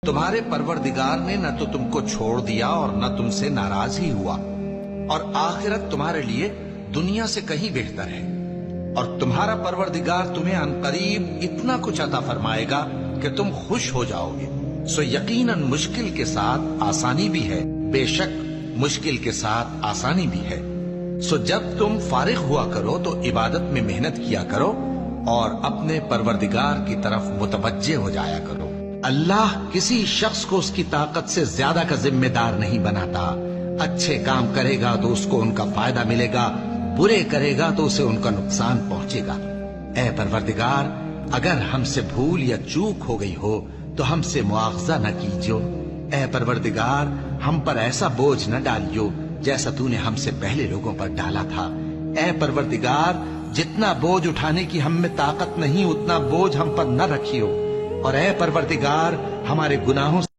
तुम्हारे परवरदिगार ने न तो तुमको छोड़ दिया और न तुमसे नाराज ही हुआ, और आखिरत तुम्हारे लिए दुनिया से कहीं बेहतर है। और तुम्हारा परवरदिगार तुम्हें अनकरीब इतना कुछ अता फरमाएगा कि तुम खुश हो जाओगे। सो यकीनन मुश्किल के साथ आसानी भी है, बेशक मुश्किल के साथ आसानी भी है। सो जब तुम फारिग हुआ करो तो इबादत में मेहनत किया करो और अपने परवरदिगार की तरफ मुतवज्जे हो जाया करो। अल्लाह किसी शख्स को उसकी ताकत से ज्यादा का जिम्मेदार नहीं बनाता। अच्छे काम करेगा तो उसको उनका फायदा मिलेगा, बुरे करेगा तो उसे उनका नुकसान पहुंचेगा। ऐ परवरदिगार, अगर हमसे भूल या चूक हो गई हो तो हमसे मुआवजा न कीजियो। ऐ परवरदिगार, हम पर ऐसा बोझ न डालियो जैसा तूने हमसे पहले लोगों पर डाला था। ऐ परवरदिगार, जितना बोझ उठाने की हम में ताकत नहीं उतना बोझ हम पर न रखियो। और ऐ परवरदिगार, हमारे गुनाहों